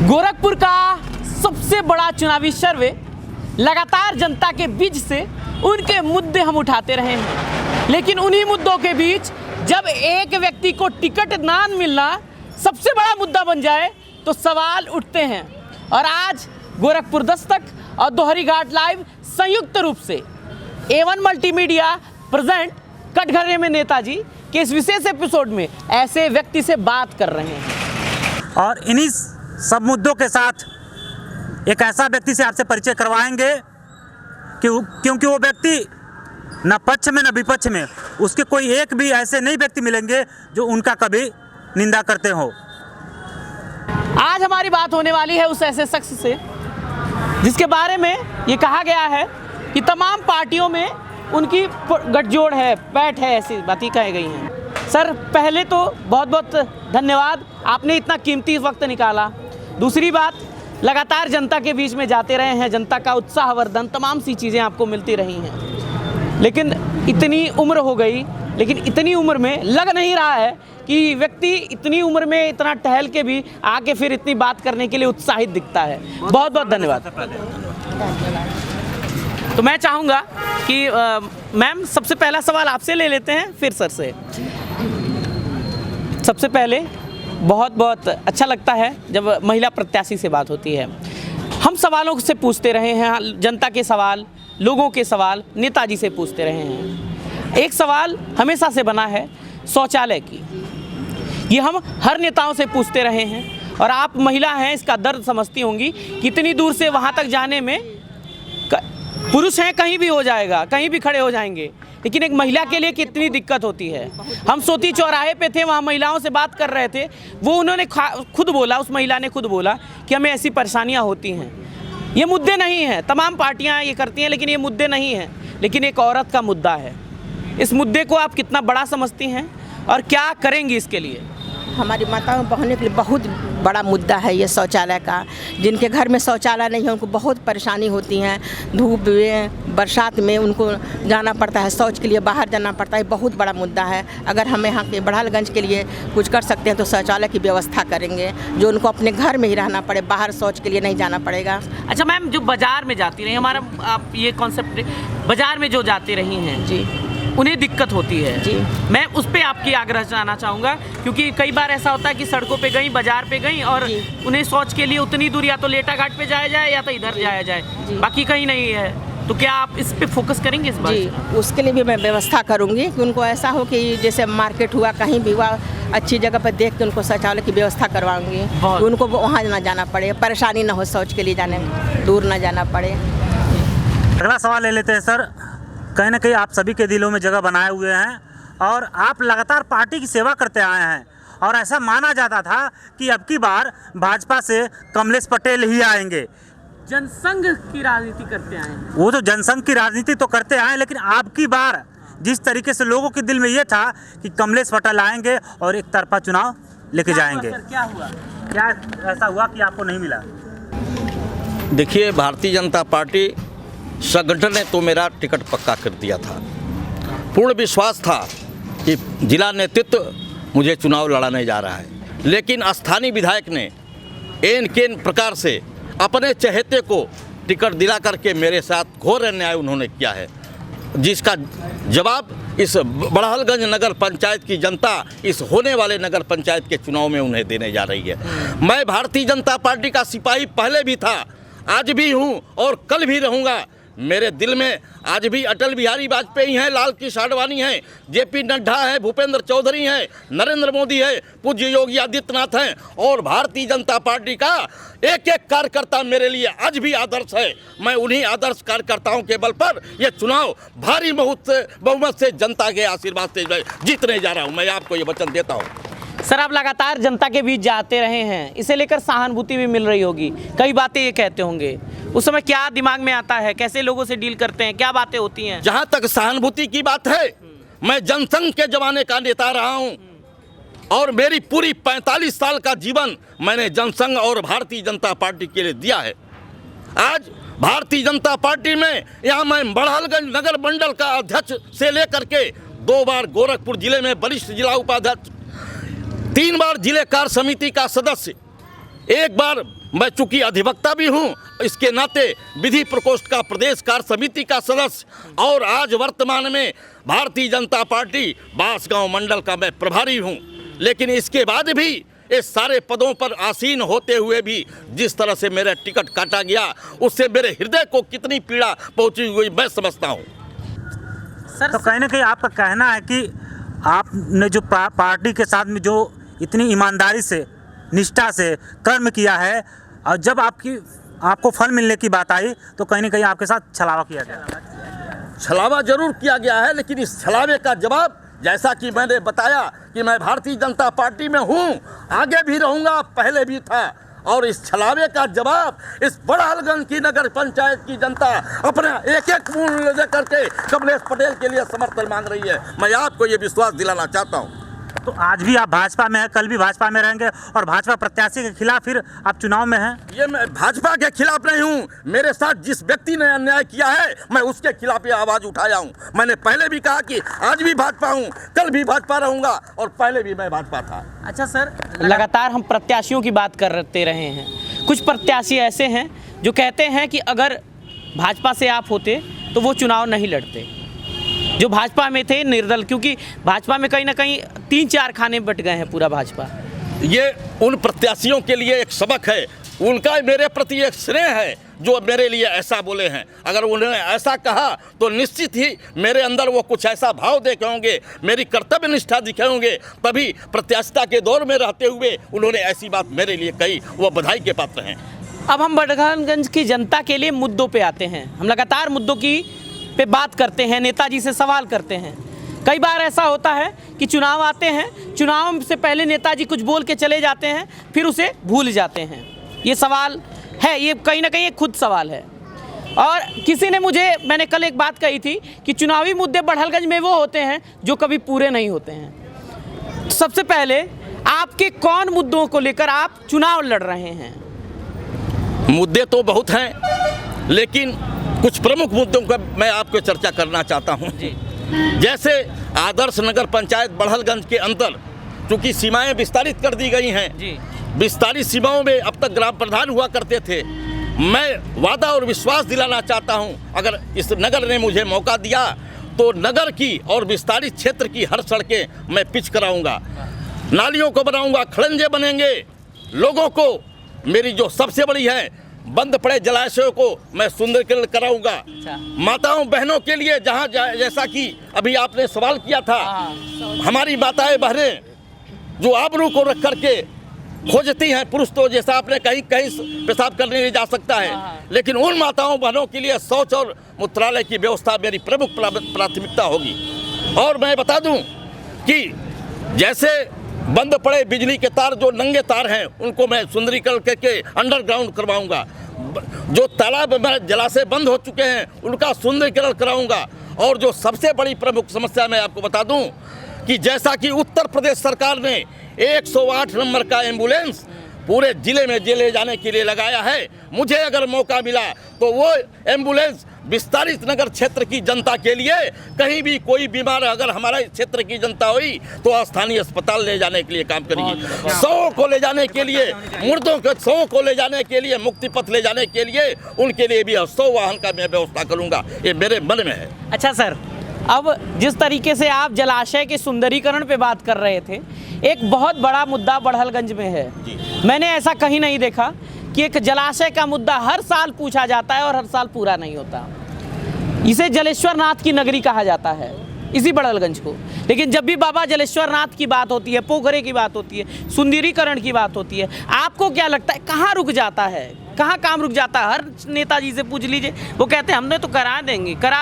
गोरखपुर का सबसे बड़ा चुनावी सर्वे लगातार जनता के बीच से उनके मुद्दे हम उठाते रहे हैं, लेकिन उन्हीं मुद्दों के बीच जब एक व्यक्ति को टिकट ना मिलना सबसे बड़ा मुद्दा बन जाए तो सवाल उठते हैं। और आज गोरखपुर दस्तक और दोहरी घाट लाइव संयुक्त रूप से A1 मल्टीमीडिया प्रेजेंट कटघरे में नेताजी के इस विशेष एपिसोड में ऐसे व्यक्ति से बात कर रहे हैं और इन्हीं सब मुद्दों के साथ एक ऐसा व्यक्ति से आपसे परिचय करवाएंगे क्योंकि वो व्यक्ति न पक्ष में न विपक्ष में, उसके कोई एक भी ऐसे नहीं व्यक्ति मिलेंगे जो उनका कभी निंदा करते हो। आज हमारी बात होने वाली है उस ऐसे शख्स से जिसके बारे में ये कहा गया है कि तमाम पार्टियों में उनकी गठजोड़ है, पैठ है, ऐसी बातें कही गई हैं। सर, पहले तो बहुत बहुत धन्यवाद, आपने इतना कीमती वक्त निकाला। दूसरी बात, लगातार जनता के बीच में जाते रहे हैं, जनता का उत्साहवर्धन तमाम सी चीज़ें आपको मिलती रही हैं, लेकिन इतनी उम्र हो गई, लेकिन इतनी उम्र में लग नहीं रहा है कि व्यक्ति इतनी उम्र में इतना टहल के भी आके फिर इतनी बात करने के लिए उत्साहित दिखता है। बहुत बहुत धन्यवाद। तो मैं चाहूँगा कि मैम, सबसे पहला सवाल आपसे ले लेते हैं, फिर सर से। सबसे पहले बहुत बहुत अच्छा लगता है जब महिला प्रत्याशी से बात होती है। हम सवालों से पूछते रहे हैं, जनता के सवाल, लोगों के सवाल नेताजी से पूछते रहे हैं। एक सवाल हमेशा से बना है शौचालय की, ये हम हर नेताओं से पूछते रहे हैं और आप महिला हैं, इसका दर्द समझती होंगी। कितनी दूर से वहाँ तक जाने में, पुरुष हैं कहीं भी हो जाएगा, कहीं भी खड़े हो जाएंगे, लेकिन एक महिला के लिए कितनी दिक्कत होती है। हम सोती चौराहे पे थे, वहाँ महिलाओं से बात कर रहे थे, वो उन्होंने खुद बोला, उस महिला ने खुद बोला कि हमें ऐसी परेशानियाँ होती हैं। ये मुद्दे नहीं हैं, तमाम पार्टियाँ ये करती हैं, लेकिन ये मुद्दे नहीं हैं, लेकिन एक औरत का मुद्दा है। इस मुद्दे को आप कितना बड़ा समझती हैं और क्या करेंगी इसके लिए? हमारी माताओं बहनों के लिए बहुत बड़ा मुद्दा है ये शौचालय का। जिनके घर में शौचालय नहीं है उनको बहुत परेशानी होती है, धूप में, बरसात में उनको जाना पड़ता है, शौच के लिए बाहर जाना पड़ता है। बहुत बड़ा मुद्दा है। अगर हम यहाँ के बड़ालगंज के लिए कुछ कर सकते हैं तो शौचालय की व्यवस्था करेंगे, जो उनको अपने घर में ही रहना पड़े, बाहर शौच के लिए नहीं जाना पड़ेगा। अच्छा मैम, जो बाज़ार में जाती रही, हमारा आप ये कॉन्सेप्ट, बाज़ार में जो जाती रही हैं जी, उन्हें दिक्कत होती है जी, मैं उस पर आपकी आग्रह जाना चाहूँगा, क्योंकि कई बार ऐसा होता है कि सड़कों पे गई, बाजार पे गई और उन्हें शौच के लिए उतनी दूर या तो लेटा घाट पे जाया जाए या तो इधर जाया जाए, बाकी कहीं नहीं है। तो क्या आप इस पे फोकस करेंगे इस बार? जी, उसके लिए भी मैं व्यवस्था करूँगी कि उनको ऐसा हो कि जैसे मार्केट हुआ, कहीं भी हुआ, अच्छी जगह पर देख के उनको शौचालय की व्यवस्था करवाऊँगी, उनको वहाँ ना जाना पड़े, परेशानी ना हो, शौच के लिए जाने दूर ना जाना पड़े। अगला सवाल ले लेते हैं सर। कहीं ना कहीं आप सभी के दिलों में जगह बनाए हुए हैं और आप लगातार पार्टी की सेवा करते आए हैं और ऐसा माना जाता था कि अब की बार भाजपा से कमलेश पटेल ही आएंगे। जनसंघ की राजनीति करते आए हैं। वो तो जनसंघ की राजनीति तो करते आए, लेकिन अब की बार जिस तरीके से लोगों के दिल में ये था कि कमलेश पटेल आएंगे और एक तरफा चुनाव लेके जाएंगे, क्या हुआ? क्या ऐसा हुआ कि आपको नहीं मिला? देखिए, भारतीय जनता पार्टी संगठन ने तो मेरा टिकट पक्का कर दिया था। पूर्ण विश्वास था कि जिला नेतृत्व मुझे चुनाव लड़ाने जा रहा है, लेकिन स्थानीय विधायक ने एन केन प्रकार से अपने चहेते को टिकट दिला करके मेरे साथ घोर अन्याय उन्होंने किया है, जिसका जवाब इस बड़हलगंज नगर पंचायत की जनता इस होने वाले नगर पंचायत के चुनाव में उन्हें देने जा रही है। मैं भारतीय जनता पार्टी का सिपाही पहले भी था, आज भी हूँ और कल भी रहूँगा। मेरे दिल में आज भी अटल बिहारी वाजपेयी हैं, लाल कृष्ण आडवाणी हैं, जेपी नड्डा हैं, भूपेंद्र चौधरी हैं, नरेंद्र मोदी है, पूज्य योगी आदित्यनाथ हैं और भारतीय जनता पार्टी का एक एक कार्यकर्ता मेरे लिए आज भी आदर्श है। मैं उन्हीं आदर्श कार्यकर्ताओं के बल पर यह चुनाव भारी बहुमत से जनता के आशीर्वाद से जीतने जा रहा हूँ। मैं आपको ये वचन देता हूँ। सर, आप लगातार जनता के बीच जाते रहे हैं, इसे लेकर सहानुभूति भी मिल रही होगी, कई बातें ये कहते होंगे, उस समय क्या दिमाग में आता है, कैसे लोगों से डील करते हैं, क्या बातें होती हैं? जहाँ तक सहानुभूति की बात है, मैं जनसंघ के जमाने का नेता रहा हूँ और मेरी पूरी 45 साल का जीवन मैंने जनसंघ और भारतीय जनता पार्टी के लिए दिया है। आज भारतीय जनता पार्टी में यहाँ मैं बड़हलगंज नगर मंडल का अध्यक्ष से लेकर के 2 बार गोरखपुर जिले में वरिष्ठ जिला उपाध्यक्ष, 3 बार जिले कार्य समिति का सदस्य, 1 बार मैं चूंकि अधिवक्ता भी हूं, इसके नाते विधि प्रकोष्ठ का प्रदेश कार्य समिति का सदस्य और आज वर्तमान में भारतीय जनता पार्टी बांसगांव मंडल का मैं प्रभारी हूं। लेकिन इसके बाद भी इस सारे पदों पर आसीन होते हुए भी जिस तरह से मेरा टिकट काटा गया, उससे मेरे हृदय को कितनी पीड़ा पहुंची हुई मैं समझता हूं। तो कहीं ना कहीं आपका कहना है कि आपने जो पार्टी के साथ में जो इतनी ईमानदारी से, निष्ठा से कर्म किया है, और जब आपको फल मिलने की बात आई तो कहीं ना कहीं आपके साथ छलावा किया गया। छलावा जरूर किया गया है, लेकिन इस छलावे का जवाब, जैसा कि मैंने बताया कि मैं भारतीय जनता पार्टी में हूं, आगे भी रहूंगा, पहले भी था, और इस छलावे का जवाब इस बड़हलगंज की नगर पंचायत की जनता अपना एक एक मूल्य दे करके कमलेश पटेल के लिए समर्थन मांग रही है। मैं आपको ये विश्वास दिलाना चाहता हूँ। तो आज भी आप भाजपा में हैं, कल भी भाजपा में रहेंगे, और भाजपा प्रत्याशी के खिलाफ फिर आप चुनाव में हैं? ये मैं भाजपा के खिलाफ नहीं हूँ। मेरे साथ जिस व्यक्ति ने अन्याय किया है, मैं उसके खिलाफ ये आवाज़ उठाया हूँ। मैंने पहले भी कहा कि आज भी भाजपा हूँ, कल भी भाजपा रहूँगा, और पहले भी मैं भाजपा था। अच्छा सर, लगातार हम प्रत्याशियों की बात करते रहे हैं। कुछ प्रत्याशी ऐसे हैं जो कहते हैं कि अगर भाजपा से आप होते तो वो चुनाव नहीं लड़ते, जो भाजपा में थे निर्दल, क्योंकि भाजपा में कहीं ना कहीं 3-4 खाने बट गए हैं पूरा भाजपा। ये उन प्रत्याशियों के लिए एक सबक है, उनका मेरे प्रति एक स्नेह है जो मेरे लिए ऐसा बोले हैं। अगर उन्होंने ऐसा कहा तो निश्चित ही मेरे अंदर वो कुछ ऐसा भाव देखे होंगे, मेरी कर्तव्य निष्ठा दिखे होंगे, तभी प्रत्याशिता के दौर में रहते हुए उन्होंने ऐसी बात मेरे लिए कही। वो बधाई के पात्र हैं। अब हम बड़हलगंज की जनता के लिए मुद्दों पे आते हैं। हम लगातार मुद्दों की पे बात करते हैं, नेताजी से सवाल करते हैं। कई बार ऐसा होता है कि चुनाव आते हैं, चुनाव से पहले नेताजी कुछ बोल के चले जाते हैं, फिर उसे भूल जाते हैं। ये सवाल है, ये कहीं ना कहीं एक खुद सवाल है। और किसी ने मैंने कल एक बात कही थी कि चुनावी मुद्दे बड़हलगंज में वो होते हैं जो कभी पूरे नहीं होते हैं। सबसे पहले आपके कौन मुद्दों को लेकर आप चुनाव लड़ रहे हैं? मुद्दे तो बहुत हैं, लेकिन कुछ प्रमुख मुद्दों का मैं आपको चर्चा करना चाहता हूं। जैसे आदर्श नगर पंचायत बड़हलगंज के अंदर चूँकि सीमाएं विस्तारित कर दी गई हैं, विस्तारित सीमाओं में अब तक ग्राम प्रधान हुआ करते थे। मैं वादा और विश्वास दिलाना चाहता हूं, अगर इस नगर ने मुझे मौका दिया तो नगर की और विस्तारित क्षेत्र की हर सड़कें मैं पिच कराऊंगा, नालियों को बनाऊंगा, खड़ंजे बनेंगे, लोगों को मेरी जो सबसे बड़ी है बंद पड़े जलाशयों को मैं सुंदरीकरण कराऊंगा। माताओं बहनों के लिए जहां जैसा कि अभी आपने सवाल किया था, हमारी माताएं बहनें जो आबरू को रख करके खोजती हैं, पुरुष तो जैसा आपने कहीं पेशाब करने नहीं जा सकता है, लेकिन उन माताओं बहनों के लिए शौच और मूत्रालय की व्यवस्था मेरी प्रमुख प्राथमिकता होगी। और मैं बता दूं कि जैसे बंद पड़े बिजली के तार, जो नंगे तार हैं, उनको मैं सुंदरीकरण करके अंडरग्राउंड करवाऊंगा। जो तालाब में जलाशय बंद हो चुके हैं उनका सुंदरीकरण कराऊंगा। और जो सबसे बड़ी प्रमुख समस्या मैं आपको बता दूं कि जैसा कि उत्तर प्रदेश सरकार ने 108 नंबर का एम्बुलेंस पूरे जिले में ले जाने के लिए लगाया है, मुझे अगर मौका मिला तो वो एम्बुलेंस विस्तारित नगर क्षेत्र की जनता के लिए, कहीं भी कोई बीमार अगर हमारे क्षेत्र की जनता हुई तो स्थानीय अस्पताल ले जाने के लिए काम करेगी। शवों को ले जाने के लिए, मुर्दों के शवों को ले जाने के लिए, मुक्ति पथ ले जाने के लिए उनके लिए भी 100 वाहन का मैं व्यवस्था करूँगा, ये मेरे मन में है। अच्छा सर, अब जिस तरीके से आप जलाशय के सुंदरीकरण पे बात कर रहे थे, एक बहुत बड़ा मुद्दा बड़हलगंज में है। मैंने ऐसा कहीं नहीं देखा कि एक जलाशय का मुद्दा हर साल पूछा जाता है और हर साल पूरा नहीं होता। इसे जलेश्वर नाथ की नगरी कहा जाता है, इसी बड़हलगंज को। लेकिन जब भी बाबा जलेश्वर नाथ की बात होती है, पोखरे की बात होती है, सुंदरीकरण की बात होती है, आपको क्या लगता है कहाँ रुक जाता है, कहाँ काम रुक जाता है? हर नेताजी से पूछ लीजिए, वो कहते हैं हमने तो करा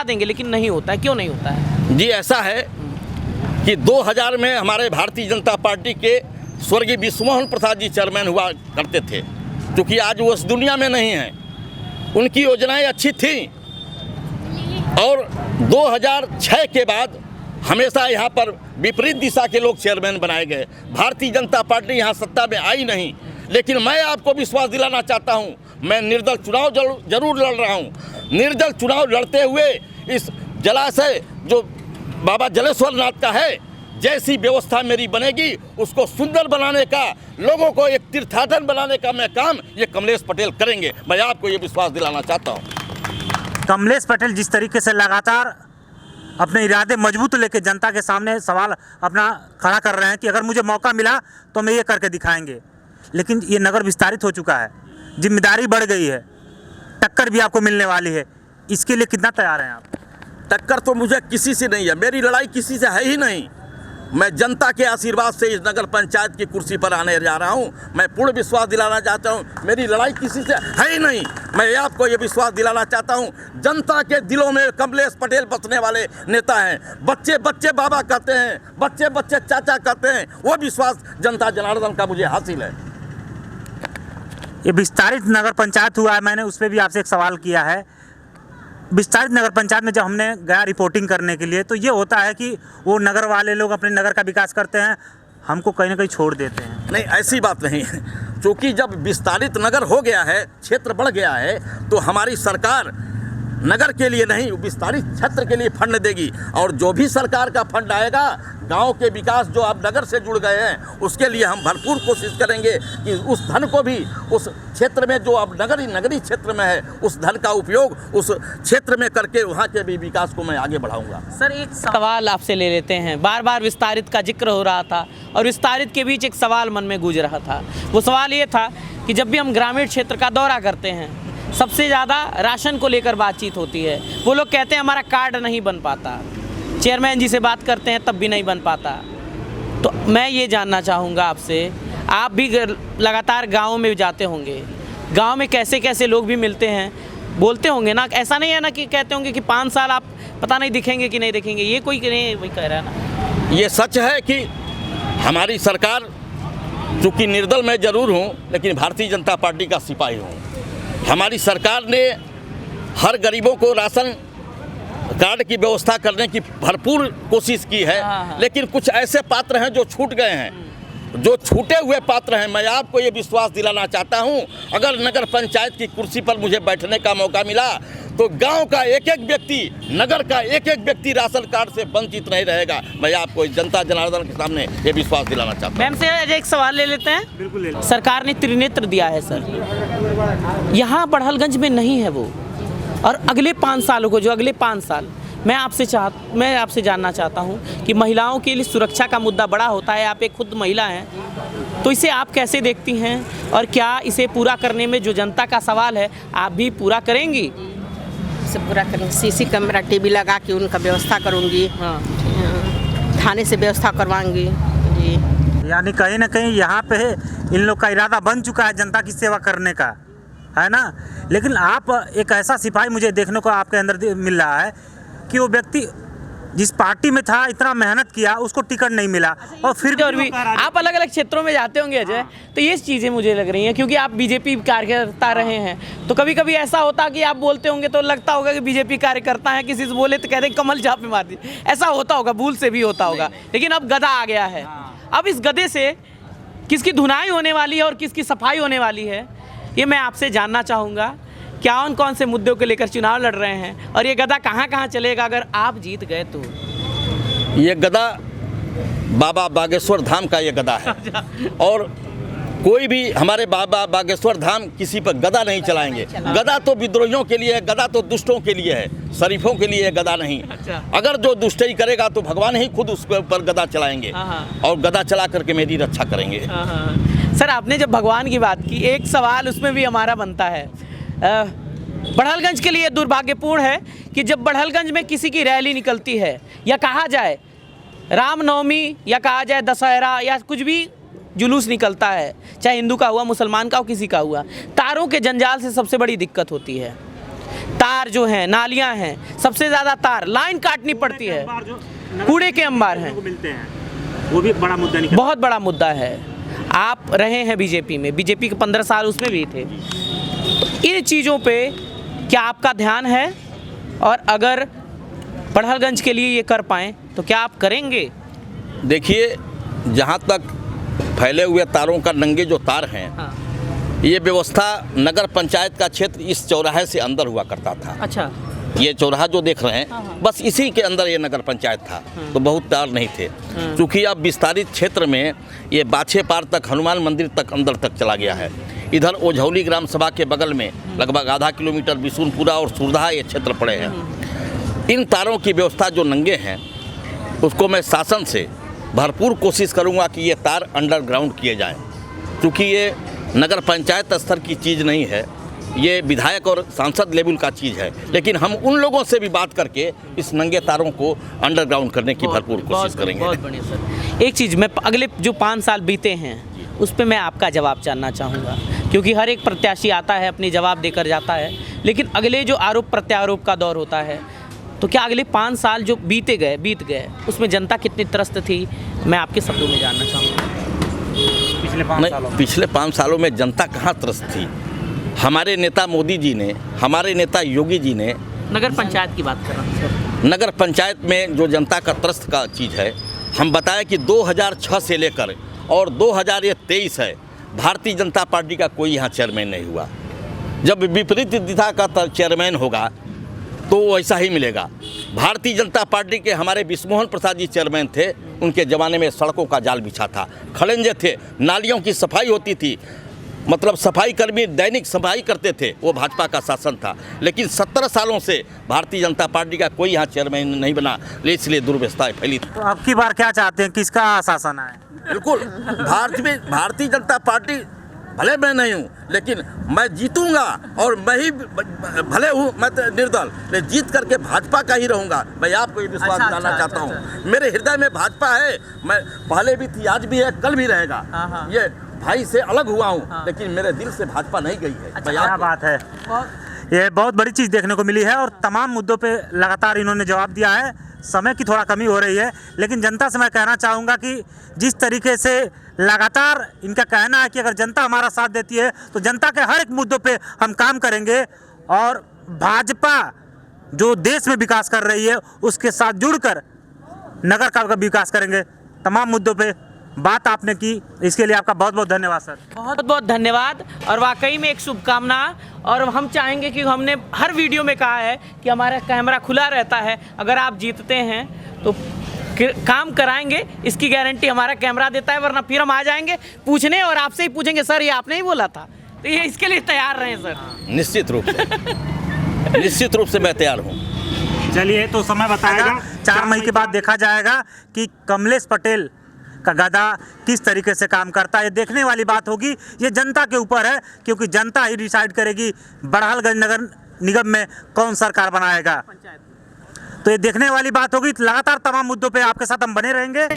देंगे, लेकिन नहीं होता है। क्यों नहीं होता है? जी, ऐसा है कि 2000 में हमारे भारतीय जनता पार्टी के स्वर्गीय विश्वमोहन प्रसाद जी चेयरमैन हुआ करते थे। क्योंकि आज वो इस दुनिया में नहीं हैं, उनकी योजनाएं अच्छी थीं। और 2006 के बाद हमेशा यहाँ पर विपरीत दिशा के लोग चेयरमैन बनाए गए। भारतीय जनता पार्टी यहाँ सत्ता में आई नहीं। लेकिन मैं आपको विश्वास दिलाना चाहता हूँ, मैं निर्दल चुनाव जरूर लड़ रहा हूँ। निर्दल चुनाव लड़ते हुए इस जलाशय जो बाबा जलेश्वर नाथ का है, जैसी व्यवस्था मेरी बनेगी उसको सुंदर बनाने का, लोगों को एक तीर्थाटन बनाने का मैं काम ये कमलेश पटेल करेंगे। मैं आपको ये विश्वास दिलाना चाहता हूँ। कमलेश पटेल जिस तरीके से लगातार अपने इरादे मजबूत लेके जनता के सामने सवाल अपना खड़ा कर रहे हैं कि अगर मुझे मौका मिला तो मैं ये करके दिखाएंगे, लेकिन ये नगर विस्तारित हो चुका है, जिम्मेदारी बढ़ गई है, टक्कर भी आपको मिलने वाली है, इसके लिए कितना तैयार हैं आप? टक्कर तो मुझे किसी से नहीं है, मेरी लड़ाई किसी से है ही नहीं। मैं जनता के आशीर्वाद से इस नगर पंचायत की कुर्सी पर आने जा रहा हूं। मैं पूर्ण विश्वास दिलाना चाहता हूं, मेरी लड़ाई किसी से है ही नहीं। मैं आपको ये विश्वास दिलाना चाहता हूं, जनता के दिलों में कमलेश पटेल बसने वाले नेता हैं। बच्चे बच्चे बाबा कहते हैं, बच्चे बच्चे चाचा कहते हैं, वो विश्वास जनता जनार्दन का मुझे हासिल है। ये विस्तारित नगर पंचायत हुआ है, मैंने उस पर भी आपसे एक सवाल किया है। विस्तारित नगर पंचायत में जब हमने गया रिपोर्टिंग करने के लिए तो ये होता है कि वो नगर वाले लोग अपने नगर का विकास करते हैं, हमको कहीं ना कहीं छोड़ देते हैं। नहीं, ऐसी बात नहीं है, क्योंकि जब विस्तारित नगर हो गया है, क्षेत्र बढ़ गया है, तो हमारी सरकार नगर के लिए नहीं विस्तारित क्षेत्र के लिए फंड देगी। और जो भी सरकार का फंड आएगा गांव के विकास जो अब नगर से जुड़ गए हैं उसके लिए हम भरपूर कोशिश करेंगे कि उस धन को भी उस क्षेत्र में जो अब नगरी क्षेत्र में है उस धन का उपयोग उस क्षेत्र में करके वहाँ के भी विकास को मैं आगे बढ़ाऊंगा। सर एक सवाल आपसे ले लेते हैं, बार बार विस्तारित का जिक्र हो रहा था और विस्तारित के बीच एक सवाल मन में गूंज रहा था। वो सवाल ये था कि जब भी हम ग्रामीण क्षेत्र का दौरा करते हैं सबसे ज़्यादा राशन को लेकर बातचीत होती है। वो लोग कहते हैं हमारा कार्ड नहीं बन पाता, चेयरमैन जी से बात करते हैं तब भी नहीं बन पाता। तो मैं ये जानना चाहूँगा आपसे, आप भी लगातार गाँव में जाते होंगे, गाँव में कैसे कैसे लोग भी मिलते हैं, बोलते होंगे ना, ऐसा नहीं है ना कि कहते होंगे कि 5 साल आप पता नहीं दिखेंगे कि नहीं दिखेंगे, ये कोई नहीं वही कह रहा है ना। ये सच है कि हमारी सरकार, चूँकि निर्दल मैं जरूर हूँ लेकिन भारतीय जनता पार्टी का सिपाही हूँ, हमारी सरकार ने हर गरीबों को राशन कार्ड की व्यवस्था करने की भरपूर कोशिश की है। लेकिन कुछ ऐसे पात्र हैं जो छूट गए हैं, जो छूटे हुए पात्र हैं। मैं आपको ये विश्वास दिलाना चाहता हूं, अगर नगर पंचायत की कुर्सी पर मुझे बैठने का मौका मिला तो गांव का एक एक व्यक्ति, नगर का एक एक व्यक्ति राशन कार्ड से वंचित नहीं रहेगा। मैं आपको जनता जनार्दन के सामने ये विश्वास दिलाना चाहता हूँ। मैम से एक सवाल ले लेते हैं। बिल्कुल ले। सरकार ने त्रिनेत्र दिया है सर, यहाँ बड़हलगंज में नहीं है वो, और अगले 5 सालों को, जो अगले 5 साल मैं आपसे जानना चाहता हूँ कि महिलाओं के लिए सुरक्षा का मुद्दा बड़ा होता है। आप एक खुद महिला हैं, तो इसे आप कैसे देखती हैं और क्या इसे पूरा करने में जो जनता का सवाल है आप भी पूरा करेंगी? इसे पूरा करेंगे, सीसी कैमरा टीवी लगा के उनका व्यवस्था करूँगी। हाँ, थाने से व्यवस्था करवाऊँगी जी। यानी कहीं ना कहीं यहाँ पे इन लोग का इरादा बन चुका है जनता की सेवा करने का, है ना। लेकिन आप एक ऐसा सिपाही मुझे देखने को आपके अंदर मिल रहा है कि वो व्यक्ति जिस पार्टी में था इतना मेहनत किया उसको टिकट नहीं मिला, और फिर भी आप अलग अलग क्षेत्रों में जाते होंगे अजय, तो ये चीज़ें मुझे लग रही हैं क्योंकि आप बीजेपी कार्यकर्ता रहे हैं, तो कभी कभी ऐसा होता कि आप बोलते होंगे तो लगता होगा कि बीजेपी कार्यकर्ता है, किसी से बोले तो कहते हैं कमल झाप में मार दी, ऐसा होता होगा, भूल से भी होता होगा। लेकिन अब गधा आ गया है, अब इस गधे से किसकी धुनाई होने वाली है और किसकी सफाई होने वाली है, ये मैं आपसे जानना चाहूँगा। क्या कौन से मुद्दों को लेकर चुनाव लड़ रहे हैं और ये गधा कहाँ कहाँ चलेगा अगर आप जीत गए तो? ये गधा बाबा बागेश्वर धाम का ये गधा है, और कोई भी हमारे बाबा बागेश्वर धाम किसी पर गधा नहीं चलाएंगे। गधा तो विद्रोहियों के लिए है, गधा तो दुष्टों के लिए है, शरीफों के लिए गधा नहीं। अगर जो दुष्टई करेगा तो भगवान ही खुद उसके ऊपर गधा चलाएंगे और गधा चला करके मेरी रक्षा करेंगे। सर आपने जब भगवान की बात की, एक सवाल उसमें भी हमारा बनता है। बड़हलगंज के लिए दुर्भाग्यपूर्ण है कि जब बड़हलगंज में किसी की रैली निकलती है या कहा जाए रामनवमी या कहा जाए दशहरा या कुछ भी जुलूस निकलता है, चाहे हिंदू का हुआ, मुसलमान का हो, किसी का हुआ, तारों के जंजाल से सबसे बड़ी दिक्कत होती है। तार जो हैं, नालियां हैं, सबसे ज़्यादा तार, लाइन काटनी पड़ती है, कूड़े के अंबार हैं, वो भी बड़ा मुद्दा निकला, बहुत बड़ा मुद्दा है। आप रहे हैं बीजेपी में, बीजेपी के 15 साल उसमें भी थे, तो इन चीज़ों पे क्या आपका ध्यान है? और अगर बड़हलगंज के लिए ये कर पाएँ तो क्या आप करेंगे? देखिए, जहाँ तक फैले हुए तारों का, नंगे जो तार हैं, ये व्यवस्था नगर पंचायत का क्षेत्र इस चौराहे से अंदर हुआ करता था। अच्छा। ये चौराहा जो देख रहे हैं बस इसी के अंदर ये नगर पंचायत था, तो बहुत प्यार नहीं थे। क्योंकि अब विस्तारित क्षेत्र में ये बाछे पार तक हनुमान मंदिर तक अंदर तक चला गया है। इधर ओझौली ग्राम सभा के बगल में लगभग आधा किलोमीटर बिशुनपुरा और सुरधा ये क्षेत्र पड़े हैं। इन तारों की व्यवस्था जो नंगे हैं उसको मैं शासन से भरपूर कोशिश करूंगा कि ये तार अंडरग्राउंड किए जाएं, क्योंकि ये नगर पंचायत स्तर की चीज़ नहीं है, ये विधायक और सांसद लेवल का चीज़ है। लेकिन हम उन लोगों से भी बात करके इस नंगे तारों को अंडरग्राउंड करने की भरपूर कोशिश करेंगे। बहुत बढ़िया सर। एक चीज़ मैं अगले जो 5 साल बीते हैं उस पर मैं आपका जवाब जानना चाहूँगा, क्योंकि हर एक प्रत्याशी आता है अपनी जवाब देकर जाता है, लेकिन अगले जो आरोप प्रत्यारोप का दौर होता है, तो क्या अगले 5 साल जो बीत गए उसमें जनता कितनी त्रस्त थी, मैं आपके शब्दों में जानना चाहूँगा। पिछले 5 सालों में जनता कहाँ त्रस्त थी। हमारे नेता मोदी जी ने, हमारे नेता योगी जी ने, नगर पंचायत की बात कर रहा हूँ सर। नगर पंचायत में जो जनता का त्रस्त का चीज़ है, हम बताएं कि 2006 से लेकर और 2023 है, भारतीय जनता पार्टी का कोई यहाँ चेयरमैन नहीं हुआ। जब विपरीत दिशा का चेयरमैन होगा तो वो ऐसा ही मिलेगा। भारतीय जनता पार्टी के हमारे विश्वमोहन प्रसाद जी चेयरमैन थे, उनके ज़माने में सड़कों का जाल बिछा था, खड़ंजे थे, नालियों की सफाई होती थी, मतलब सफाई कर्मी दैनिक सफाई करते थे, वो भाजपा का शासन था। लेकिन 17 सालों से भारतीय जनता पार्टी का कोई यहाँ चेयरमैन नहीं बना, इसलिए दुर्व्यवस्थाएं फैली थी। तो अब की बार क्या चाहते हैं, किसका शासन आए? बिल्कुल भारतीय जनता पार्टी, भले मैं नहीं हूँ लेकिन मैं जीतूंगा, और मैं ही भले हूँ मैं तो निर्दल, लेकिन जीत करके भाजपा का ही रहूँगा। मैं आपको ये विश्वास दिलाना चाहता हूँ, मेरे हृदय में भाजपा है। मैं पहले भी थी, आज भी है, कल भी रहेगा। ये भाई से अलग हुआ हूँ, लेकिन मेरे दिल से भाजपा नहीं गई है। क्या बात है, ये बहुत बड़ी चीज़ देखने को मिली है और तमाम मुद्दों पे लगातार इन्होंने जवाब दिया है। समय की थोड़ा कमी हो रही है, लेकिन जनता से मैं कहना चाहूँगा कि जिस तरीके से लगातार इनका कहना है कि अगर जनता हमारा साथ देती है तो जनता के हर एक मुद्दों पे हम काम करेंगे, और भाजपा जो देश में विकास कर रही है उसके साथ जुड़कर नगर का विकास करेंगे। तमाम मुद्दों पे बात आपने की, इसके लिए आपका बहुत बहुत धन्यवाद सर। बहुत बहुत धन्यवाद, और वाकई में एक शुभकामना। और हम चाहेंगे कि हमने हर वीडियो में कहा है कि हमारा कैमरा खुला रहता है, अगर आप जीतते हैं तो काम कराएंगे, इसकी गारंटी हमारा कैमरा देता है, वरना फिर हम आ जाएंगे पूछने और आपसे ही पूछेंगे सर ये आपने ही बोला था, तो ये इसके लिए तैयार रहें सर। निश्चित रूप से निश्चित रूप से मैं तैयार हूँ। चलिए, तो समय बताएगा, 4 मई के बाद देखा जाएगा कि कमलेश पटेल का गधा किस तरीके से काम करता है। ये देखने वाली बात होगी, ये जनता के ऊपर है, क्योंकि जनता ही डिसाइड करेगी बड़हलगंज नगर निगम में कौन सरकार बनाएगा। तो ये देखने वाली बात होगी। लगातार तमाम मुद्दों पे आपके साथ हम बने रहेंगे।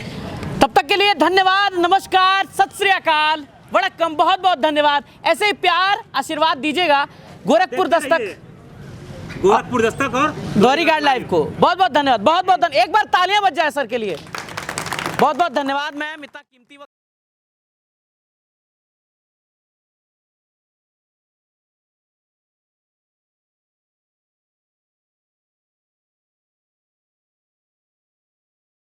तब तक के लिए धन्यवाद, नमस्कार, सत श्री अकाल, वड़क्कम, बहुत बहुत धन्यवाद। ऐसे ही प्यार आशीर्वाद दीजिएगा गोरखपुर दस्तक और गौरी गार्ड लाइव को। बहुत बहुत धन्यवाद, बहुत बहुत एक बार तालियां बज जाए सर के लिए। बहुत बहुत धन्यवाद। मैं मिता कीमती